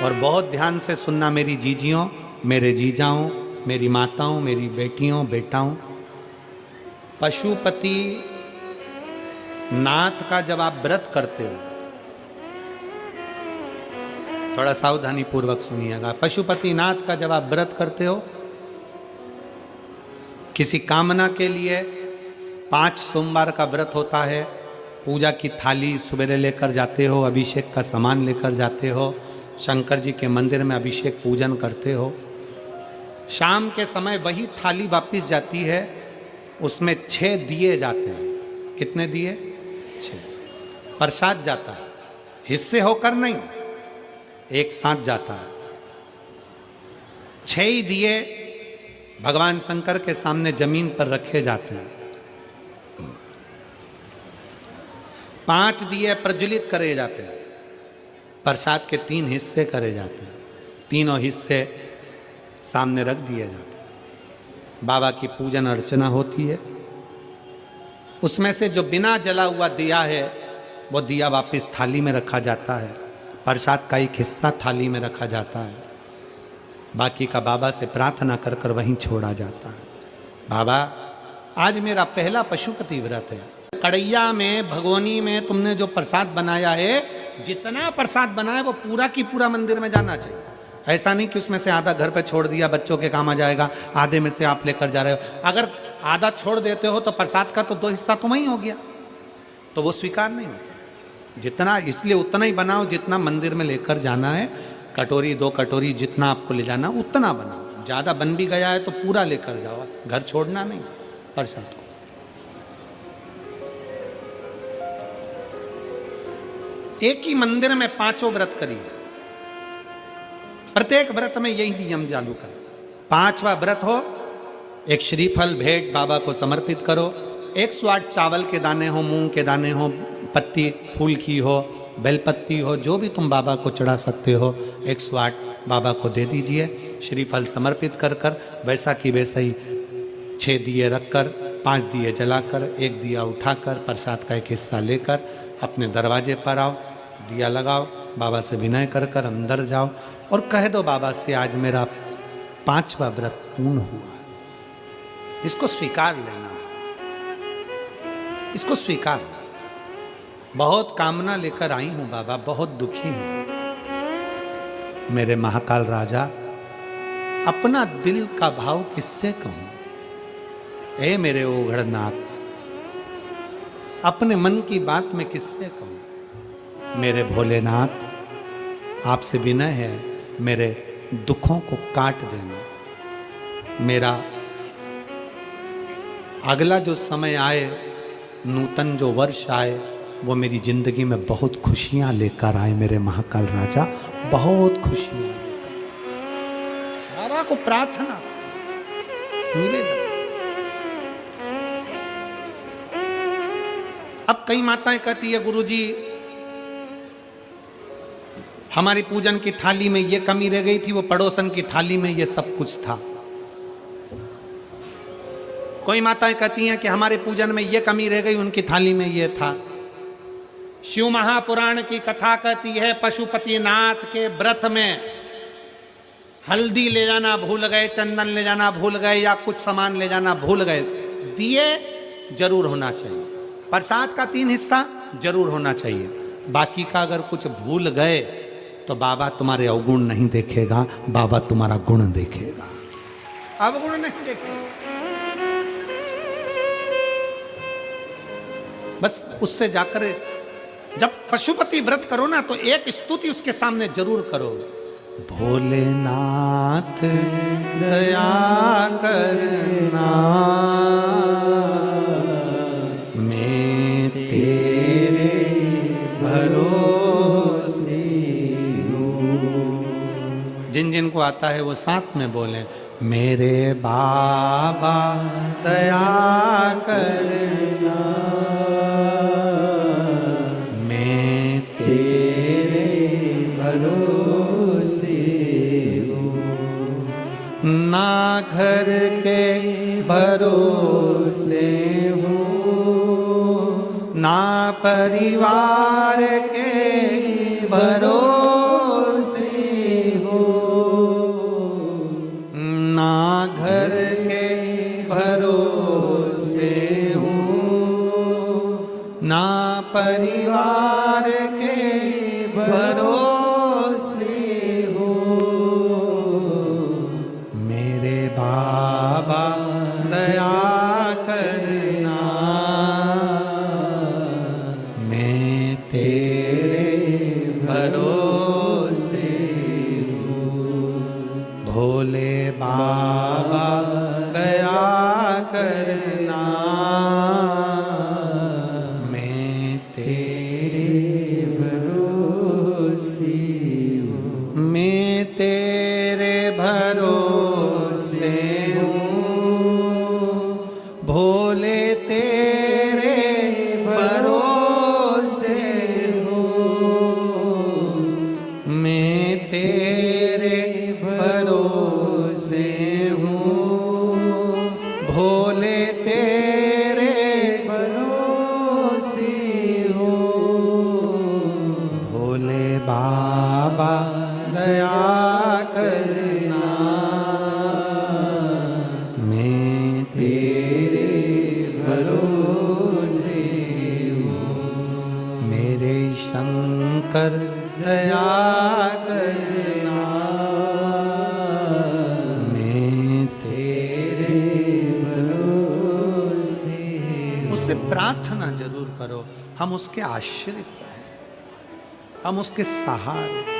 और बहुत ध्यान से सुनना मेरी जीजियों, मेरे जीजाओं, मेरी माताओं, मेरी बेटियों, बेटाओं। पशुपति नाथ का जब आप व्रत करते हो, थोड़ा सावधानी पूर्वक सुनिएगा। पशुपति नाथ का जब आप व्रत करते हो, किसी कामना के लिए 5 सोमवार का व्रत होता है, पूजा की थाली सुबह लेकर जाते हो, अभिषेक का सामान लेकर जाते हो, शंकर जी के मंदिर में अभिषेक पूजन करते हो। शाम के समय वही थाली वापस जाती है, उसमें 6 दिए जाते हैं। कितने दिए? 6। प्रसाद जाता है, हिस्से होकर नहीं, एक साथ जाता है। 6 ही दिए भगवान शंकर के सामने जमीन पर रखे जाते हैं। 5 दिए प्रज्वलित करे जाते हैं। प्रसाद के 3 हिस्से करे जाते हैं, तीनों हिस्से सामने रख दिए जाते हैं। बाबा की पूजन अर्चना होती है। उसमें से जो बिना जला हुआ दिया है, वो दिया वापस थाली में रखा जाता है। प्रसाद का एक हिस्सा थाली में रखा जाता है, बाकी का बाबा से प्रार्थना कर कर वहीं छोड़ा जाता है। बाबा, आज मेरा पहला पशुपति व्रत है। कड़ैया में, भगोनी में तुमने जो प्रसाद बनाया है, जितना प्रसाद बनाया वो पूरा की पूरा मंदिर में जाना चाहिए। ऐसा नहीं कि उसमें से आधा घर पे छोड़ दिया, बच्चों के काम आ जाएगा, आधे में से आप लेकर जा रहे हो। अगर आधा छोड़ देते हो तो प्रसाद का तो 2 हिस्सा तो वहीं हो गया, तो वो स्वीकार नहीं होता। जितना, इसलिए उतना ही बनाओ जितना मंदिर में लेकर जाना है। कटोरी 2 कटोरी जितना आपको ले जाना उतना बनाओ। ज़्यादा बन भी गया है तो पूरा लेकर जाओ, घर छोड़ना नहीं प्रसाद को। एक ही मंदिर में 5 व्रत करिए। प्रत्येक व्रत में यही नियम चालू करो। 5वां व्रत हो, एक श्रीफल भेंट बाबा को समर्पित करो। 108 चावल के दाने हो, मूंग के दाने हो, पत्ती फूल की हो, बेलपत्ती हो, जो भी तुम बाबा को चढ़ा सकते हो, 108 बाबा को दे दीजिए। श्रीफल समर्पित कर कर वैसा की वैसा ही 6 दिए रखकर, 5 दिए जलाकर, 1 दिया उठाकर, प्रसाद का एक हिस्सा लेकर अपने दरवाजे पर आओ, दिया लगाओ, बाबा से विनय कर कर अंदर जाओ और कह दो बाबा से, आज मेरा 5वां व्रत पूर्ण हुआ। इसको स्वीकार लेना, इसको स्वीकार। बहुत कामना लेकर आई हूं बाबा, बहुत दुखी हूं। मेरे महाकाल राजा, अपना दिल का भाव किससे कहूं? ए मेरे ओघड़नाथ, अपने मन की बात में किससे कहूं? मेरे भोलेनाथ, आपसे विनय है, मेरे दुखों को काट देना। मेरा अगला जो समय आए, नूतन जो वर्ष आए, वो मेरी जिंदगी में बहुत खुशियां लेकर आए। मेरे महाकाल राजा, बहुत खुशियां। बाबा को प्रार्थना मिलेगा। अब कई माताएं कहती है, गुरुजी हमारी पूजन की थाली में ये कमी रह गई थी, वो पड़ोसन की थाली में ये सब कुछ था। कोई माताएं कहती हैं कि हमारे पूजन में ये कमी रह गई, उनकी थाली में ये था। शिव महापुराण की कथा कहती है, पशुपति नाथ के व्रत में हल्दी ले जाना भूल गए, चंदन ले जाना भूल गए, या कुछ सामान ले जाना भूल गए, दिए जरूर होना चाहिए। प्रसाद का 3 हिस्सा जरूर होना चाहिए। बाकी का अगर कुछ भूल गए तो बाबा तुम्हारे अवगुण नहीं देखेगा, बाबा तुम्हारा गुण देखेगा, अवगुण नहीं देखेगा। बस उससे जाकर जब पशुपति व्रत करो ना, तो एक स्तुति उसके सामने जरूर करो। भोलेनाथ दया करना, मैं तेरे भरोसे हूँ। जिन जिन को आता है वो साथ में बोले, मेरे बाबा दया करना, मैं तेरे भरोसे हूँ। ना घर के भरोसे हूँ, ना परिवार के भरोसे बाबा दया करना, मैं तेरे भरोसे हूँ, मैं तेरे भरोसे हूँ, भोले तेरे भरोसे हूँ, मैं तेरे भरोसे हूँ, भोले तेरे भरोसे हूँ, भोले बाबा दया करना, मैं तेरे भरोसे हूँ, मेरे शंकर दया करना, मैं तेरे भरोसे। उससे प्रार्थना जरूर करो, हम उसके आश्रित हैं, हम उसके सहारे।